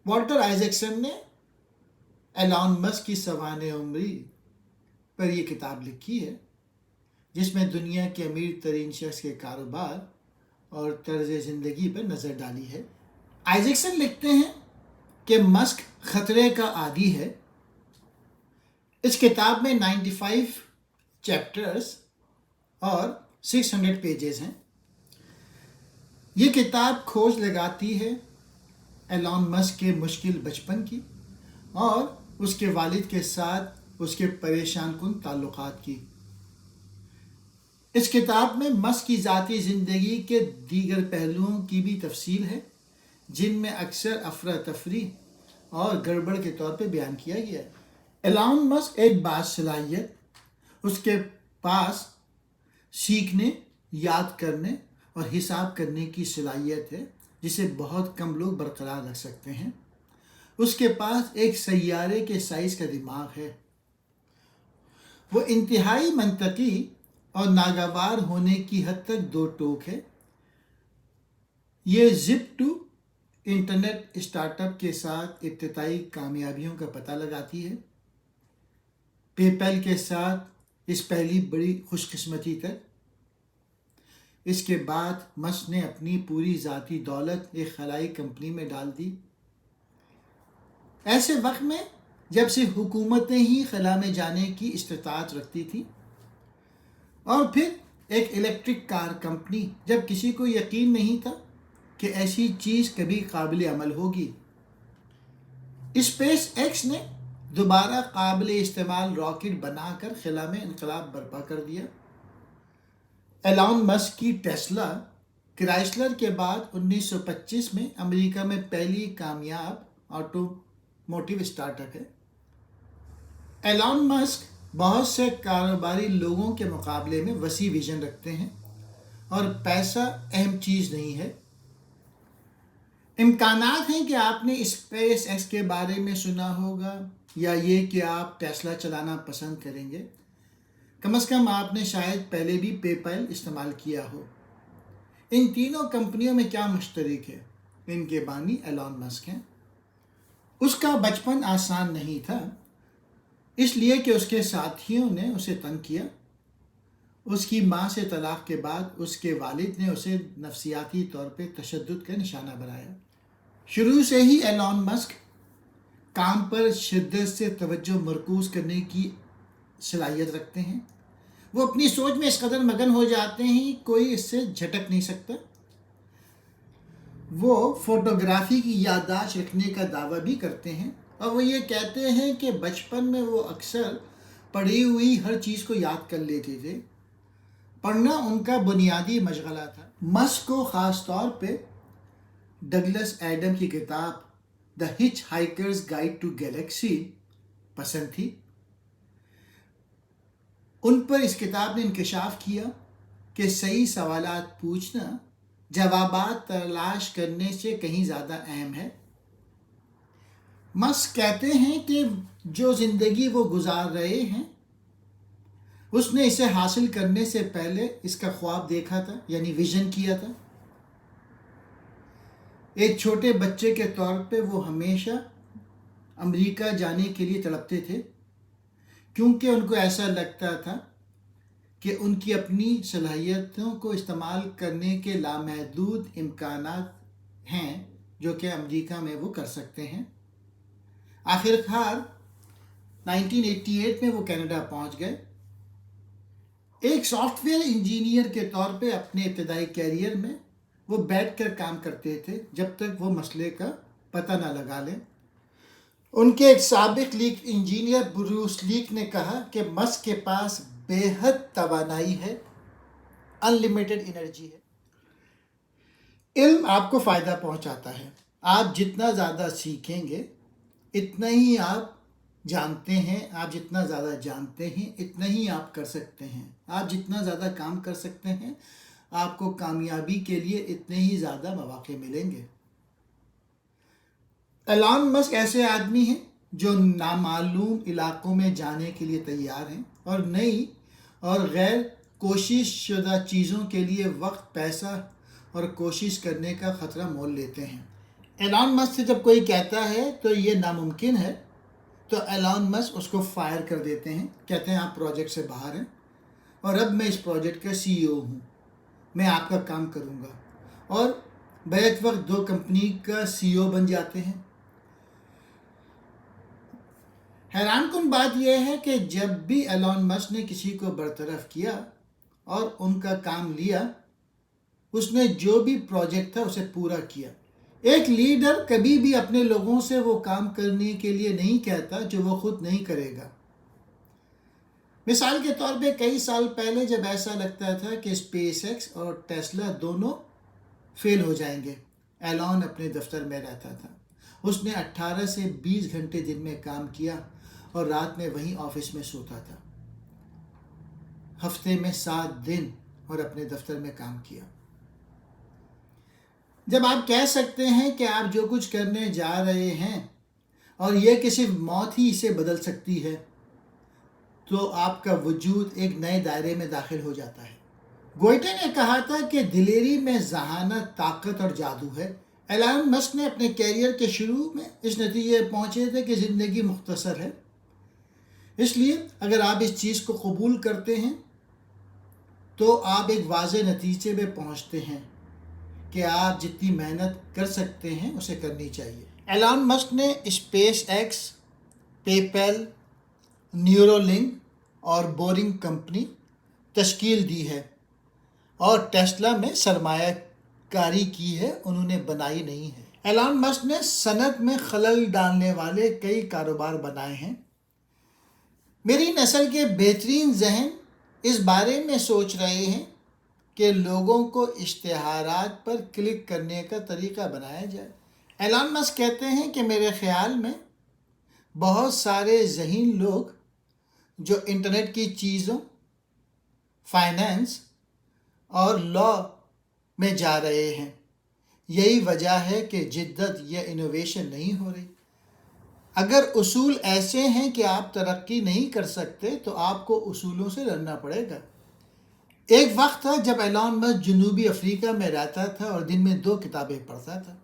Walter آئزیکسن نے ایلان مسک کی سوانح عمری پر یہ کتاب لکھی ہے جس میں دنیا کے امیر ترین شخص کے کاروبار اور طرز زندگی پر نظر ڈالی ہے۔ آئزیکسن لکھتے ہیں کہ مسک خطرے کا عادی ہے۔ اس کتاب میں 95 چیپٹرز اور 600 پیجز ہیں۔ یہ کتاب کھوج لگاتی ہے ایلان مسک کے مشکل بچپن کی اور اس کے والد کے ساتھ اس کے پریشان کن تعلقات کی۔ اس کتاب میں مسک کی ذاتی زندگی کے دیگر پہلوؤں کی بھی تفصیل ہے جن میں اکثر افراتفری اور گڑبڑ کے طور پہ بیان کیا گیا ہے۔ ایلان مسک ایک باصلاحیت، اس کے پاس سیکھنے، یاد کرنے اور حساب کرنے کی صلاحیت ہے جسے بہت کم لوگ برقرار رکھ سکتے ہیں۔ اس کے پاس ایک سیارے کے سائز کا دماغ ہے۔ وہ انتہائی منطقی اور ناگوار ہونے کی حد تک دو ٹوک ہے۔ یہ Zip2 internet startup کے ساتھ ابتدائی کامیابیوں کا پتہ لگاتی ہے، پے پیل کے ساتھ اس پہلی بڑی خوش قسمتی تک۔ اس کے بعد مسک نے اپنی پوری ذاتی دولت ایک خلائی کمپنی میں ڈال دی، ایسے وقت میں جب صرف حکومتیں ہی خلا میں جانے کی استطاعت رکھتی تھی، اور پھر ایک الیکٹرک کار کمپنی جب کسی کو یقین نہیں تھا کہ ایسی چیز کبھی قابل عمل ہوگی۔ اسپیس ایکس نے دوبارہ قابل استعمال راکٹ بنا کر خلا میں انقلاب برپا کر دیا۔ ایلان مسک کی ٹیسلا کرائسلر کے بعد 1925 میں امریکہ میں پہلی کامیاب آٹوموٹیو اسٹارٹ اپ ہے۔ ایلان مسک بہت سے کاروباری لوگوں کے مقابلے میں وسیع ویژن رکھتے ہیں اور پیسہ اہم چیز نہیں ہے۔ امکانات ہیں کہ آپ نے اسپیس ایکس کے بارے میں سنا ہوگا یا یہ کہ آپ ٹیسلا چلانا پسند کریں گے۔ کم از کم آپ نے شاید پہلے بھی پے پیل استعمال کیا ہو۔ ان تینوں کمپنیوں میں کیا مشترک ہے؟ ان کے بانی ایلان مسک ہیں۔ اس کا بچپن آسان نہیں تھا، اس لیے کہ اس کے ساتھیوں نے اسے تنگ کیا۔ اس کی ماں سے طلاق کے بعد اس کے والد نے اسے نفسیاتی طور پہ تشدد کا نشانہ بنایا۔ شروع سے ہی ایلان مسک کام پر شدت سے توجہ مرکوز کرنے کی صلاحیت رکھتے ہیں۔ وہ اپنی سوچ میں اس قدر مگن ہو جاتے ہیں کوئی اس سے جھٹک نہیں سکتا۔ وہ فوٹوگرافی کی یادداشت رکھنے کا دعویٰ بھی کرتے ہیں اور وہ یہ کہتے ہیں کہ بچپن میں وہ اکثر پڑھی ہوئی ہر چیز کو یاد کر لیتے تھے۔ پڑھنا ان کا بنیادی مشغلہ تھا۔ مسک کو خاص طور پہ ڈگلس ایڈم کی کتاب دی ہچ ہائیکرز گائیڈ ٹو گیلیکسی پسند تھی۔ ان پر اس کتاب نے انکشاف کیا کہ صحیح سوالات پوچھنا جوابات تلاش کرنے سے کہیں زیادہ اہم ہے۔ مسک کہتے ہیں کہ جو زندگی وہ گزار رہے ہیں اس نے اسے حاصل کرنے سے پہلے اس کا خواب دیکھا تھا، یعنی ویژن کیا تھا۔ ایک چھوٹے بچے کے طور پہ وہ ہمیشہ امریکہ جانے کے لیے تڑپتے تھے کیونکہ ان کو ایسا لگتا تھا کہ ان کی اپنی صلاحیتوں کو استعمال کرنے کے لامحدود امکانات ہیں جو کہ امریکہ میں وہ کر سکتے ہیں۔ آخر کار 1988 میں وہ کینیڈا پہنچ گئے۔ ایک سافٹ ویئر انجینئر کے طور پہ اپنے ابتدائی کیریئر میں وہ بیٹھ کر کام کرتے تھے جب تک وہ مسئلے کا پتہ نہ لگا لیں۔ ان کے ایک سابق لیگ انجینئر بروس لیک نے کہا کہ مسک کے پاس بے حد توانائی ہے، ان لمیٹڈ انرجی ہے۔ علم آپ کو فائدہ پہنچاتا ہے۔ آپ جتنا زیادہ سیکھیں گے اتنا ہی آپ جانتے ہیں، آپ جتنا زیادہ جانتے ہیں اتنا ہی آپ کر سکتے ہیں، آپ جتنا زیادہ کام کر سکتے ہیں آپ کو کامیابی کے لیے اتنے ہی زیادہ مواقع ملیں گے۔ ایلان مسک ایسے آدمی ہیں جو نامعلوم علاقوں میں جانے کے لیے تیار ہیں اور نئی اور غیر کوشش شدہ چیزوں کے لیے وقت، پیسہ اور کوشش کرنے کا خطرہ مول لیتے ہیں۔ ایلان مسک سے جب کوئی کہتا ہے تو یہ ناممکن ہے تو ایلان مسک اس کو فائر کر دیتے ہیں، کہتے ہیں آپ پروجیکٹ سے باہر ہیں اور اب میں اس پروجیکٹ کا سی ای او ہوں، میں آپ کا کام کروں گا، اور بیک وقت 2 کمپنی کا سی ای او بن جاتے ہیں۔ حیران کن بات یہ ہے کہ جب بھی ایلان مسک نے کسی کو برطرف کیا اور ان کا کام لیا، اس نے جو بھی پروجیکٹ تھا اسے پورا کیا۔ ایک لیڈر کبھی بھی اپنے لوگوں سے وہ کام کرنے کے لیے نہیں کہتا جو وہ خود نہیں کرے گا۔ مثال کے طور پہ کئی سال پہلے جب ایسا لگتا تھا کہ اسپیس ایکس اور ٹیسلا دونوں فیل ہو جائیں گے، ایلان اپنے دفتر میں رہتا تھا۔ اس نے 18 سے 20 گھنٹے دن میں کام کیا اور رات میں وہیں آفس میں سوتا تھا۔ ہفتے میں 7 دن اور اپنے دفتر میں کام کیا۔ جب آپ کہہ سکتے ہیں کہ آپ جو کچھ کرنے جا رہے ہیں اور یہ کہ صرف موت ہی اسے بدل سکتی ہے، تو آپ کا وجود ایک نئے دائرے میں داخل ہو جاتا ہے۔ گوئٹے نے کہا تھا کہ دلیری میں ذہانت، طاقت اور جادو ہے۔ ایلان مسک نے اپنے کیریئر کے شروع میں اس نتیجے پہنچے تھے کہ زندگی مختصر ہے، اس لیے اگر آپ اس چیز کو قبول کرتے ہیں تو آپ ایک واضح نتیجے میں پہنچتے ہیں کہ آپ جتنی محنت کر سکتے ہیں اسے کرنی چاہیے۔ ایلان مسک نے اسپیس ایکس، پے پیل، نیورو لنک اور بورنگ کمپنی تشکیل دی ہے اور ٹیسلا میں سرمایہ کاری کی ہے، انہوں نے بنائی نہیں ہے۔ ایلان مسک نے صنعت میں خلل ڈالنے والے کئی کاروبار بنائے ہیں۔ میری نسل کے بہترین ذہن اس بارے میں سوچ رہے ہیں کہ لوگوں کو اشتہارات پر کلک کرنے کا طریقہ بنایا جائے۔ ایلان مسک کہتے ہیں کہ میرے خیال میں بہت سارے ذہین لوگ جو انٹرنیٹ کی چیزوں، فائنانس اور لا میں جا رہے ہیں، یہی وجہ ہے کہ جدت یا انوویشن نہیں ہو رہی۔ اگر اصول ایسے ہیں کہ آپ ترقی نہیں کر سکتے تو آپ کو اصولوں سے لڑنا پڑے گا۔ ایک وقت تھا جب ایلان مسک جنوبی افریقہ میں رہتا تھا اور دن میں 2 کتابیں پڑھتا تھا۔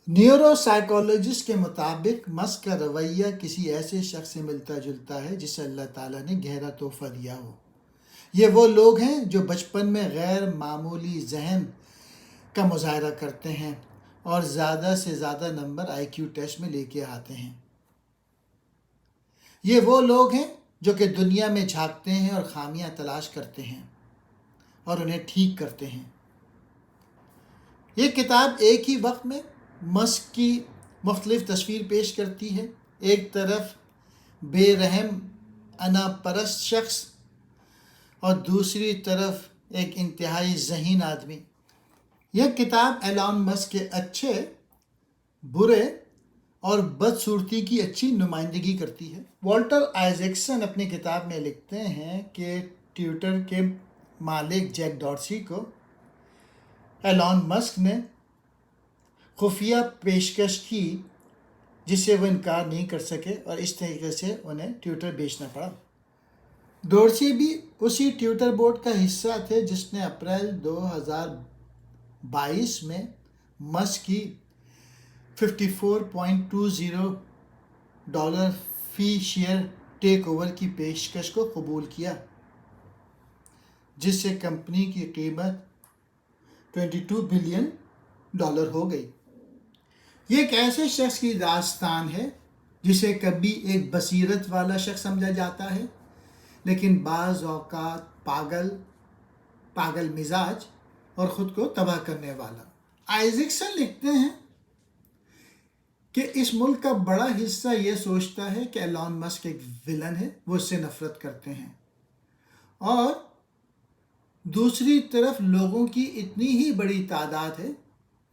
نیورو سائیکالوجسٹ کے مطابق مسک کا رویہ کسی ایسے شخص سے ملتا جلتا ہے جسے اللہ تعالیٰ نے گہرا تحفہ دیا ہو۔ یہ وہ لوگ ہیں جو بچپن میں غیر معمولی ذہن کا مظاہرہ کرتے ہیں اور زیادہ سے زیادہ نمبر آئی کیو ٹیسٹ میں لے کے آتے ہیں۔ یہ وہ لوگ ہیں جو کہ دنیا میں جھانکتے ہیں اور خامیاں تلاش کرتے ہیں اور انہیں ٹھیک کرتے ہیں۔ یہ کتاب ایک ہی وقت میں مسک کی مختلف تصویر پیش کرتی ہے، ایک طرف بے رحم انا پرست شخص اور دوسری طرف ایک انتہائی ذہین آدمی۔ یہ کتاب ایلان مسک کے اچھے، برے اور بدصورتی کی اچھی نمائندگی کرتی ہے۔ والٹر آئزیکسن اپنی کتاب میں لکھتے ہیں کہ ٹویٹر کے مالک جیک ڈارسی کو ایلان مسک نے خفیہ پیشکش کی جسے وہ انکار نہیں کر سکے اور اس طریقے سے انہیں ٹویٹر بیچنا پڑا۔ ڈارسی بھی اسی ٹویٹر بورڈ کا حصہ تھے جس نے اپریل 2022 میں مسک کی $54.20 فی شیئر ٹیک اوور کی پیشکش کو قبول کیا، جس سے کمپنی کی قیمت $22 بلین ہو گئی۔ یہ ایک ایسے شخص کی داستان ہے جسے کبھی ایک بصیرت والا شخص سمجھا جاتا ہے، لیکن بعض اوقات پاگل مزاج اور خود کو تباہ کرنے والا۔ آئزیکسن لکھتے ہیں کہ اس ملک کا بڑا حصہ یہ سوچتا ہے کہ ایلان مسک ایک ویلن ہے، وہ اس سے نفرت کرتے ہیں، اور دوسری طرف لوگوں کی اتنی ہی بڑی تعداد ہے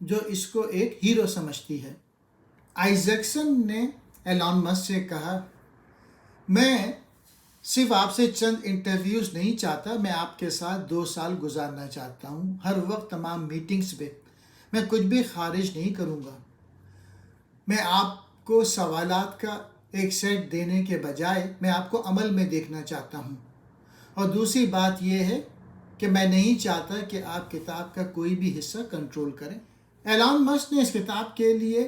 جو اس کو ایک ہیرو سمجھتی ہے۔ آئزیکسن نے ایلان مسک سے کہا، میں صرف آپ سے چند انٹرویوز نہیں چاہتا، میں آپ کے ساتھ 2 سال گزارنا چاہتا ہوں، ہر وقت تمام میٹنگز پہ میں کچھ بھی خارج نہیں کروں گا۔ میں آپ کو سوالات کا ایک سیٹ دینے کے بجائے میں آپ کو عمل میں دیکھنا چاہتا ہوں، اور دوسری بات یہ ہے کہ میں نہیں چاہتا کہ آپ کتاب کا کوئی بھی حصہ کنٹرول کریں۔ ایلان مسک نے اس کتاب کے لیے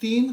3